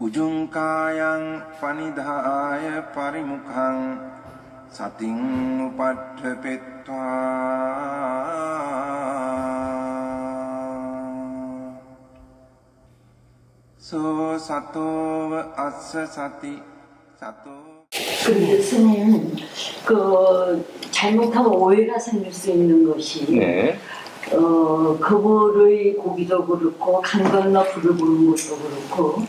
Ujungkayang panidhaya parimukhang sating upadhepetva so sato assa sati sato. 그런데 스님, 잘못하면 오해가 생길 수 있는 것이 거부의 고기도 그렇고 강 건너 불을 부는 것도 그렇고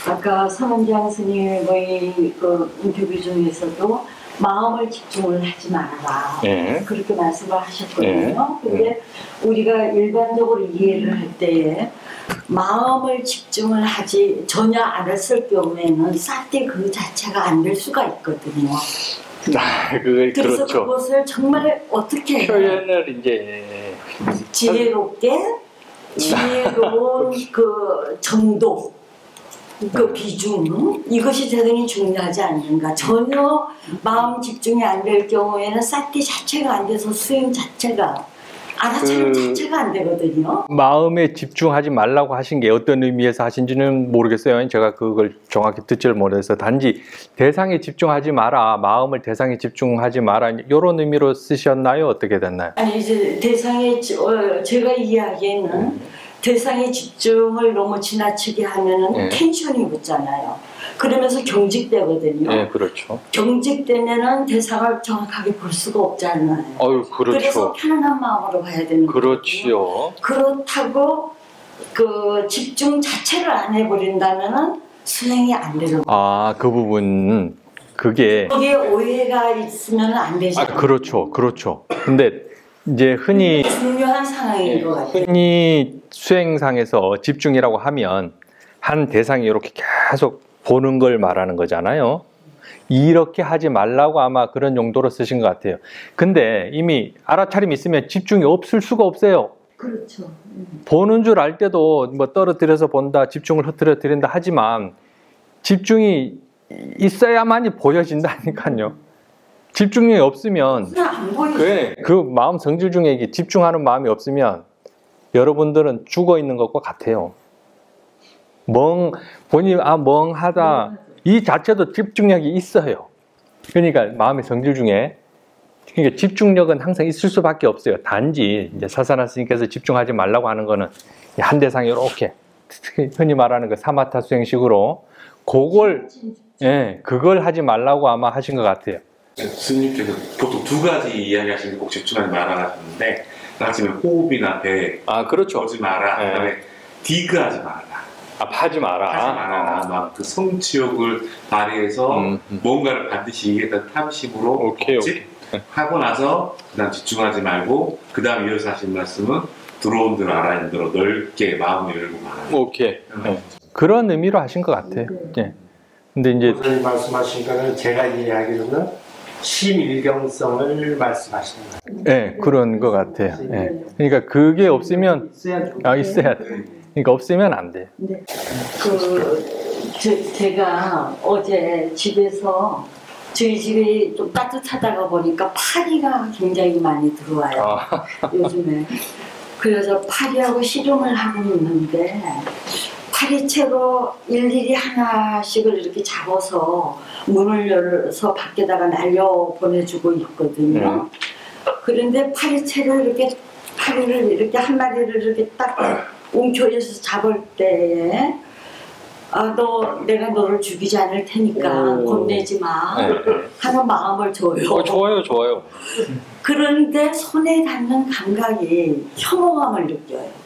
아까 서문장 스님의 인터뷰 중에서도 마음을 집중을 하지 말아라 그렇게 말씀을 하셨거든요. 근데 우리가 일반적으로 이해를 할 때에 마음을 집중을 하지 전혀 안 했을 경우에는 사티 그 자체가 안 될 수가 있거든요. 그래서 그렇죠. 그것을 정말 어떻게 표현을 이제 지혜로운 그 정도, 그 비중, 이것이 대단히 중요하지 않는가. 전혀 마음 집중이 안 될 경우에는 사티 자체가 안 돼서 수행 자체가 알아차림 자체가 안 되거든요. 마음에 집중하지 말라고 하신 게 어떤 의미에서 하신지는 모르겠어요. 제가 그걸 정확히 듣지를 못해서 단지 대상에 집중하지 마라, 마음을 대상에 집중하지 마라 이런 의미로 쓰셨나요? 어떻게 됐나요? 아니 이제 대상에 제가 이야기에는 대상에 집중을 너무 지나치게 하면은 텐션이 붙잖아요. 그러면서 경직되거든요. 네, 그렇죠. 경직되면은 대상을 정확하게 볼 수가 없잖아요. 그렇죠. 그래서 편안한 마음으로 봐야 되는 거죠. 그렇지요. 그렇다고 그 집중 자체를 안 해버린다면은 수행이 안 되는 거예요. 그 부분 거기에 오해가 있으면 안 되죠. 그렇죠. 근데 이제 흔히 중요한 상황인 것 같아요. 흔히 수행상에서 집중이라고 하면 한 대상이 이렇게 계속 보는 걸 말하는 거잖아요. 이렇게 하지 말라고 아마 그런 용도로 쓰신 것 같아요. 근데 이미 알아차림 있으면 집중이 없을 수가 없어요. 그렇죠. 보는 줄 알 때도 뭐 떨어뜨려서 본다, 집중을 흐트러뜨린다 하지만 집중이 있어야만이 보여진다니까요. 집중력이 없으면 그 마음 성질 중에 집중하는 마음이 없으면 여러분들은 죽어 있는 것과 같아요. 본인이 멍하다 이 자체도 집중력이 있어요. 그러니까 마음의 성질 중에 그러니까 집중력은 항상 있을 수밖에 없어요. 단지 이제 사사나 스님께서 집중하지 말라고 하는 거는 한 대상에 이렇게 흔히 말하는 그 사마타 수행식으로 그걸 하지 말라고 아마 하신 것 같아요. 스님께서 보통 두 가지 이야기하시는 게 꼭 집중하지 말아라 하시는데 나중에 호흡이나 배 그렇죠. 보지 마라. 그다음에 디그하지 마라. 하지 마라. 막 그 성취욕을 발휘해서 뭔가를 반드시 이기겠다는 탐심으로 하고 나서 그다음 집중하지 말고 그다음 이어서 하신 말씀은 들어온 대로 알아낸 대로 넓게 마음을 열고 말하는. 그런 의미로 하신 것 같아요. 근데 이제 선생님 말씀하신 거는 제가 이해하기로는 심일경성을 말씀하시는 거예요. 네, 그런 것 같아요. 그러니까 그게 없으면 있어야 돼. 그러니까 없으면 안 돼. 네. 제가 어제 집에서 저희 집이 좀 따뜻하다가 보니까 파리가 굉장히 많이 들어와요. 요즘에. 그래서 파리하고 씨름을 하고 있는데 파리채로 일일이 하나씩을 이렇게 잡아서 문을 열어서 밖에다가 날려 보내주고 있거든요. 그런데 파리채를 이렇게 파리를 이렇게 한 마리를 이렇게 딱 웅켜져서 잡을 때에 내가 너를 죽이지 않을 테니까 겁내지 마 하는 마음을 줘요. 좋아요. 그런데 손에 닿는 감각이 혐오감을 느껴요.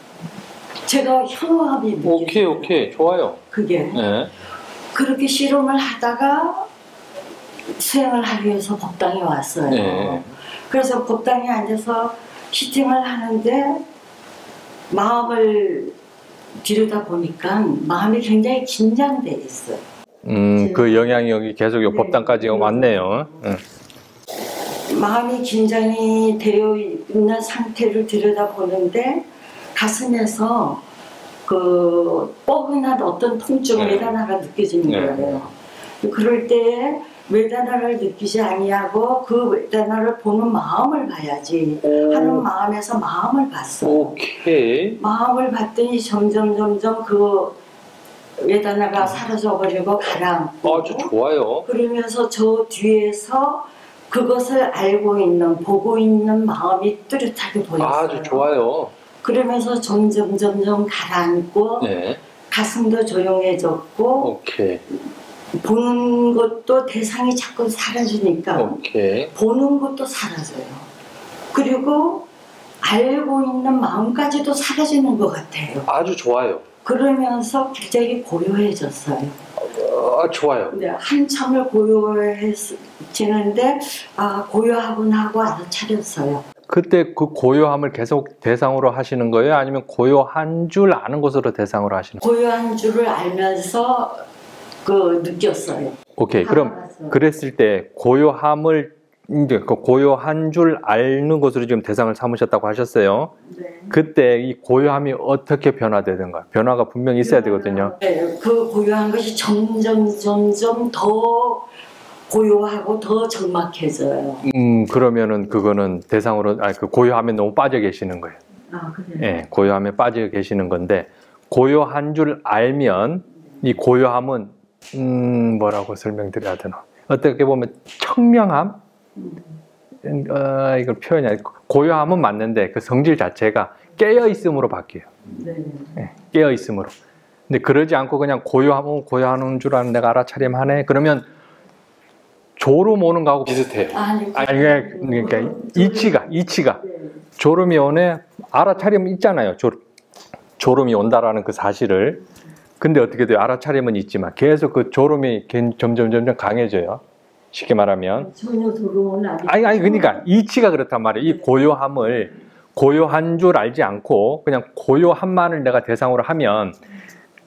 제가 혐오감이 느껴요. 오케이 좋아요. 그게 그렇게 실험을 하다가 수행을 하기 위해서 법당에 왔어요. 그래서 법당에 앉아서 시팅을 하는데 마음을 들여다보니까 마음이 굉장히 긴장돼 있어요. 그 영향이 여기 계속 법당까지 왔네요. 마음이 긴장이 되어 있는 상태를 들여다보는데 가슴에서 그 뻐근한 어떤 통증, 외단화가 느껴지는 거예요. 그럴 때 외단화를 느끼지 아니하고 그 외단화를 보는 마음을 봐야지 하는 마음에서 마음을 봤어요. 마음을 봤더니 점점 그 외다나가 사라져버리고 가라앉고 아주 좋아요. 그러면서 저 뒤에서 그것을 알고 있는 보고 있는 마음이 뚜렷하게 보였어요. 아주 좋아요. 그러면서 점점 가라앉고 네. 가슴도 조용해졌고 오케이. 보는 것도 대상이 자꾸 사라지니까 오케이. 보는 것도 사라져요. 그리고 알고 있는 마음까지도 사라지는 것 같아요. 아주 좋아요. 그러면서 굉장히 고요해졌어요. 좋아요. 네, 한참을 고요해지는데 고요하군 하고 알아차렸어요. 그때 그 고요함을 계속 대상으로 하시는 거예요? 아니면 고요한 줄 아는 것으로 대상으로 하시는 거예요? 고요한 줄을 알면서 느꼈어요. 오케이. 그럼 알았어요. 그랬을 때 고요함을 이제 그 고요한 줄 아는 것으로 지금 대상을 삼으셨다고 하셨어요. 네. 그때 이 고요함이 어떻게 변화되든가 변화가 분명히 있어야 되거든요. 네, 그 고요한 것이 점점 더 고요하고 더 적막해져요. 그러면은 그거는 대상으로 그 고요함에 너무 빠져 계시는 거예요. 그래요? 예, 고요함에 빠져 계시는 건데 고요한 줄 알면 이 고요함은 뭐라고 설명드려야 되나? 어떻게 보면 청명함? 이걸 표현이 아니고 고요함은 맞는데 그 성질 자체가 깨어 있음으로 바뀌어요. 네. 예, 깨어 있음으로. 근데 그러지 않고 그냥 고요함은 고요하는 줄 아는 내가 알아차림 하네. 그러면 졸음 오는 거하고 비슷해요. 그러니까 이치가 네. 졸음이 오네. 알아차림은 있잖아요. 졸음이 온다라는 그 사실을. 근데 어떻게 돼요? 알아차림은 있지만 계속 그 졸음이 점점 강해져요. 쉽게 말하면. 전혀 졸음은 아니 그러니까 이치가 그렇단 말이에요. 이 고요함을 고요한 줄 알지 않고 그냥 고요함만을 내가 대상으로 하면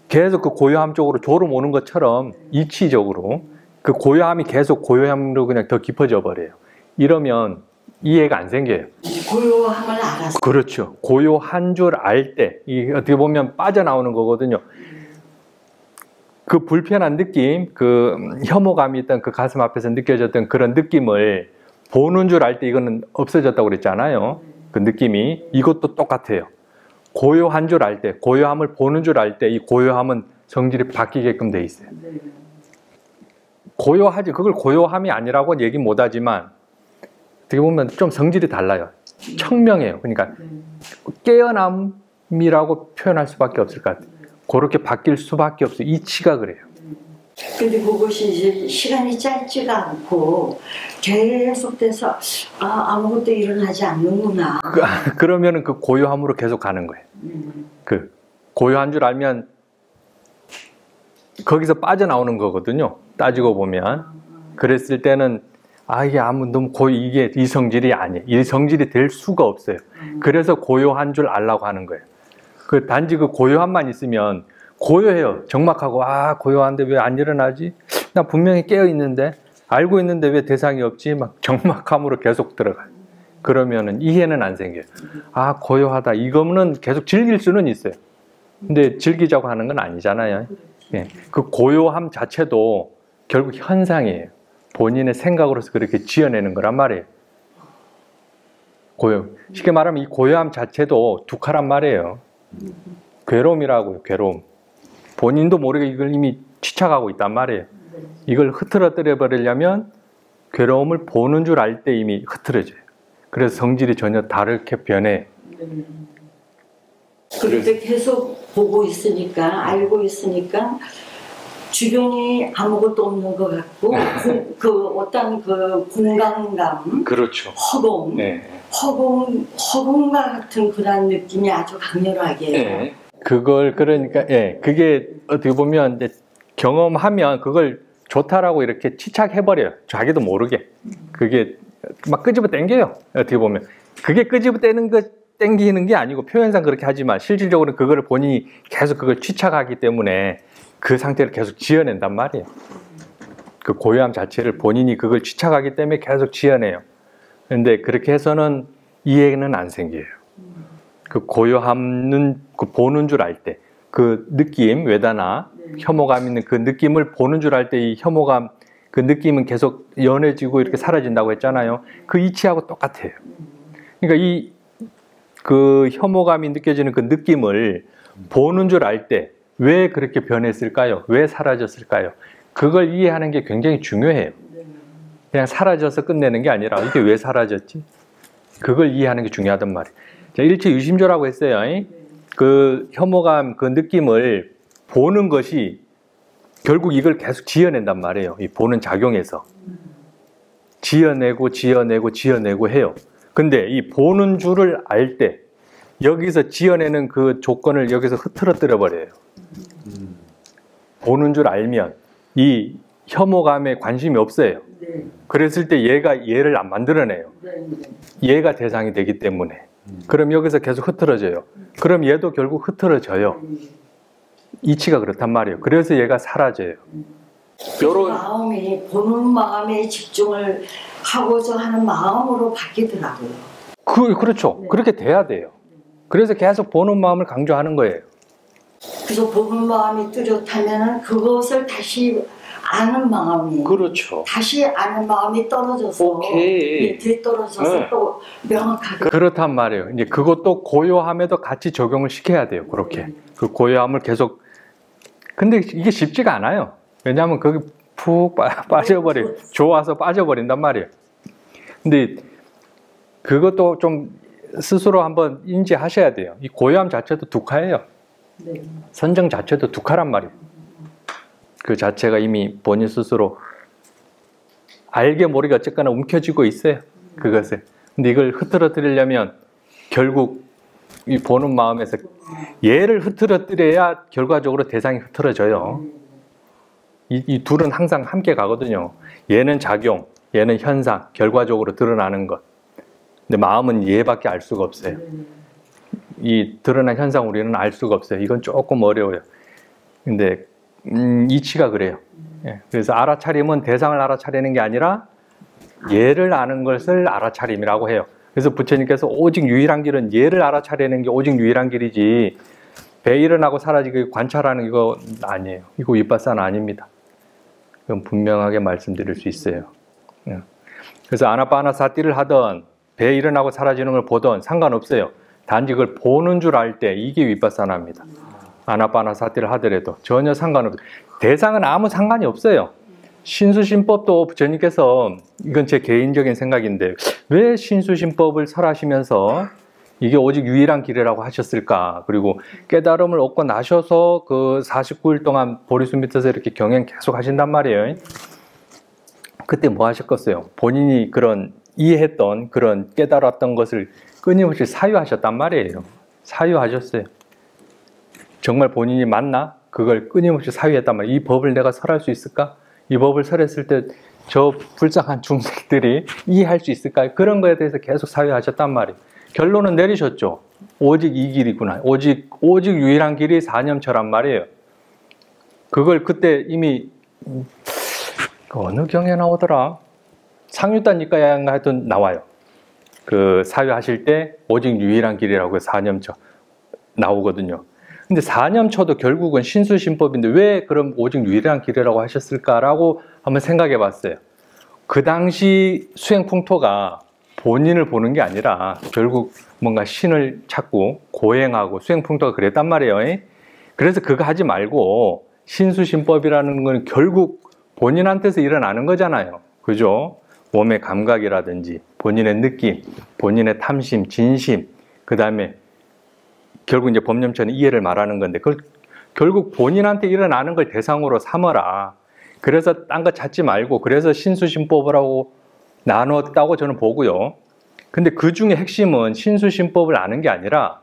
계속 그 고요함 쪽으로 졸음 오는 것처럼 이치적으로 그 고요함이 계속 고요함으로 그냥 더 깊어져 버려요. 이러면 이해가 안 생겨요. 고요함을 알았어요. 그렇죠. 고요한 줄 알 때, 이 어떻게 보면 빠져나오는 거거든요. 그 불편한 느낌, 그 혐오감이 있던 그 가슴 앞에서 느껴졌던 그런 느낌을 보는 줄 알 때 이거는 없어졌다고 그랬잖아요. 그 느낌이. 이것도 똑같아요. 고요한 줄 알 때, 고요함을 보는 줄 알 때 이 고요함은 성질이 바뀌게끔 돼 있어요. 고요하지, 그걸 고요함이 아니라고 얘기 못 하지만 어떻게 보면 좀 성질이 달라요. 청명해요. 그러니까 깨어남이라고 표현할 수밖에 없을 것 같아요. 그렇게 바뀔 수밖에 없어요. 이치가 그래요. 근데 그것이 이제 시간이 짧지가 않고 계속돼서 아무것도 일어나지 않는구나. 그러면은 그 고요함으로 계속 가는 거예요. 그 고요한 줄 알면 거기서 빠져나오는 거거든요. 따지고 보면. 그랬을 때는 이게 너무 이게 이 성질이 아니에요. 이 성질이 될 수가 없어요. 그래서 고요한 줄 알라고 하는 거예요. 단지 그 고요함만 있으면 고요해요. 적막하고 고요한데 왜 안 일어나지? 나 분명히 깨어 있는데 알고 있는데 왜 대상이 없지? 막 적막함으로 계속 들어가요. 그러면은 이해는 안 생겨요. 고요하다. 이거는 계속 즐길 수는 있어요. 근데 즐기자고 하는 건 아니잖아요. 예. 그 고요함 자체도 결국 현상이에요. 본인의 생각으로서 그렇게 지어내는 거란 말이에요. 쉽게 말하면 이 고요함 자체도 두카란 말이에요. 괴로움이라고요. 괴로움. 본인도 모르게 이걸 이미 취착하고 있단 말이에요. 이걸 흐트러뜨려 버리려면 괴로움을 보는 줄 알 때 이미 흐트러져요. 그래서 성질이 전혀 다르게 변해. 그런데 계속 보고 있으니까 알고 있으니까 주변이 아무것도 없는 것 같고 어떤 공간감, 그렇죠. 허공, 네. 허공과 같은 그런 느낌이 아주 강렬하게 해요. 네. 그걸 그러니까 그게 어떻게 보면 이제 경험하면 그걸 좋다라고 이렇게 치착해버려요. 자기도 모르게. 그게 막 끄집어 당겨요. 어떻게 보면 그게 끄집어 당기는 게 아니고 표현상 그렇게 하지만 실질적으로 그거를 본인이 계속 그걸 취착하기 때문에 그 상태를 계속 지어낸단 말이에요. 그 고요함 자체를 본인이 그걸 취착하기 때문에 계속 지어내요. 그런데 그렇게 해서는 이해는 안 생겨요. 그 고요함은 그 보는 줄 알 때, 그 느낌, 외다나, 혐오감 있는 그 느낌을 보는 줄 알 때 이 혐오감, 그 느낌은 계속 연해지고 이렇게 사라진다고 했잖아요. 그 이치하고 똑같아요. 그러니까 그 혐오감이 느껴지는 그 느낌을 보는 줄 알 때, 왜 그렇게 변했을까요? 왜 사라졌을까요? 그걸 이해하는 게 굉장히 중요해요. 그냥 사라져서 끝내는 게 아니라 이게 왜 사라졌지? 그걸 이해하는 게 중요하단 말이에요. 일체 유심조라고 했어요. 그 혐오감, 그 느낌을 보는 것이 결국 이걸 계속 지어낸단 말이에요. 이 보는 작용에서. 지어내고 해요. 근데 이 보는 줄을 알 때 여기서 지어내는 그 조건을 여기서 흐트러뜨려 버려요. 보는 줄 알면 이 혐오감에 관심이 없어요. 그랬을 때 얘가 얘를 안 만들어내요. 얘가 대상이 되기 때문에. 그럼 여기서 계속 흐트러져요. 그럼 얘도 결국 흐트러져요. 이치가 그렇단 말이에요. 그래서 얘가 사라져요. 요런 마음이 보는 마음에 집중을 하고자 하는 마음으로 바뀌더라고요. 그렇죠. 그렇게 돼야 돼요. 그래서 계속 보는 마음을 강조하는 거예요. 그래서 보는 마음이 뚜렷하면 그것을 다시 아는 마음이 그렇죠. 다시 아는 마음이 떨어져서 뒤에 떨어져서 또 명확하게 그렇단 말이에요. 이제 그것도 고요함에도 같이 적용을 시켜야 돼요. 그렇게 그 고요함을 계속. 근데 이게 쉽지가 않아요. 왜냐하면 거기 푹 빠져버려. 좋아서 빠져버린단 말이에요. 근데 그것도 좀 스스로 한번 인지하셔야 돼요. 이 고요함 자체도 독하예요. 선정 자체도 독하란 말이에요. 그 자체가 이미 본인 스스로 알게 모르게 어쨌거나 움켜쥐고 있어요. 그것을. 근데 이걸 흐트러뜨리려면 결국 이 보는 마음에서 얘를 흐트러뜨려야 결과적으로 대상이 흐트러져요. 이 둘은 항상 함께 가거든요. 얘는 작용, 얘는 현상, 결과적으로 드러나는 것. 근데 마음은 얘밖에 알 수가 없어요. 이 드러난 현상 우리는 알 수가 없어요. 이건 조금 어려워요. 근데 이치가 그래요. 그래서 알아차림은 대상을 알아차리는 게 아니라 얘를 아는 것을 알아차림이라고 해요. 그래서 부처님께서 오직 유일한 길은 얘를 알아차리는 게 오직 유일한 길이지 배 일어나고 사라지고 관찰하는 이거 아니에요. 이거 윗바사는 아닙니다. 그건 분명하게 말씀드릴 수 있어요. 그래서 아나파나사티를 하던 배 일어나고 사라지는 걸 보던 상관없어요. 단지 그걸 보는 줄 알 때 이게 윗바사나입니다. 아나파나사티를 하더라도 전혀 상관없어요. 대상은 아무 상관이 없어요. 신수심법도 부처님께서 이건 제 개인적인 생각인데 왜 신수심법을 설하시면서 이게 오직 유일한 길이라고 하셨을까? 그리고 깨달음을 얻고 나셔서 그 49일 동안 보리수 밑에서 이렇게 경행 계속 하신단 말이에요. 그때 뭐 하셨겠어요? 본인이 그런 이해했던 그런 깨달았던 것을 끊임없이 사유하셨단 말이에요. 사유하셨어요. 정말 본인이 맞나? 그걸 끊임없이 사유했단 말이에요. 이 법을 내가 설할 수 있을까? 이 법을 설했을 때 저 불쌍한 중생들이 이해할 수 있을까? 그런 거에 대해서 계속 사유하셨단 말이에요. 결론은 내리셨죠. 오직 이 길이구나. 오직 유일한 길이 사념처란 말이에요. 그걸 그때 이미 어느 경에 나오더라? 상유단니까야인가 하여튼 나와요. 그 사유하실 때 오직 유일한 길이라고 사념처 나오거든요. 근데 사념처도 결국은 신수심법인데 왜 그럼 오직 유일한 길이라고 하셨을까라고 한번 생각해 봤어요. 그 당시 수행풍토가 본인을 보는 게 아니라 결국 뭔가 신을 찾고 고행하고 수행풍토가 그랬단 말이에요. 그래서 그거 하지 말고 신수심법이라는 건 결국 본인한테서 일어나는 거잖아요. 그죠? 몸의 감각이라든지 본인의 느낌, 본인의 탐심, 진심, 그 다음에 결국 이제 법념처는 이해를 말하는 건데 그걸 결국 본인한테 일어나는 걸 대상으로 삼어라. 그래서 딴 거 찾지 말고 그래서 신수심법이라고 나눴다고 저는 보고요. 근데 그 중에 핵심은 신수심법을 아는 게 아니라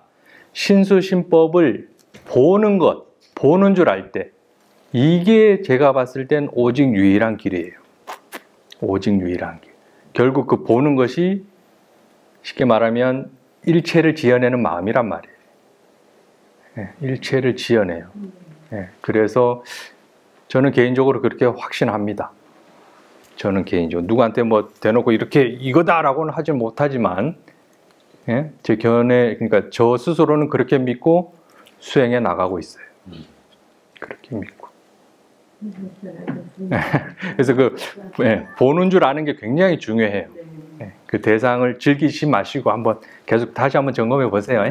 신수심법을 보는 것, 보는 줄 알 때 이게 제가 봤을 땐 오직 유일한 길이에요. 오직 유일한 길. 결국 그 보는 것이 쉽게 말하면 일체를 지어내는 마음이란 말이에요. 일체를 지어내요. 그래서 저는 개인적으로 그렇게 확신합니다. 저는 개인적으로 누구한테 뭐 대놓고 이렇게 이거다라고는 하지 못하지만 제 견해 그러니까 저 스스로는 그렇게 믿고 수행해 나가고 있어요. 그렇게 믿고. 그래서 그 보는 줄 아는 게 굉장히 중요해요. 그 대상을 즐기지 마시고 한번 계속 다시 한번 점검해 보세요.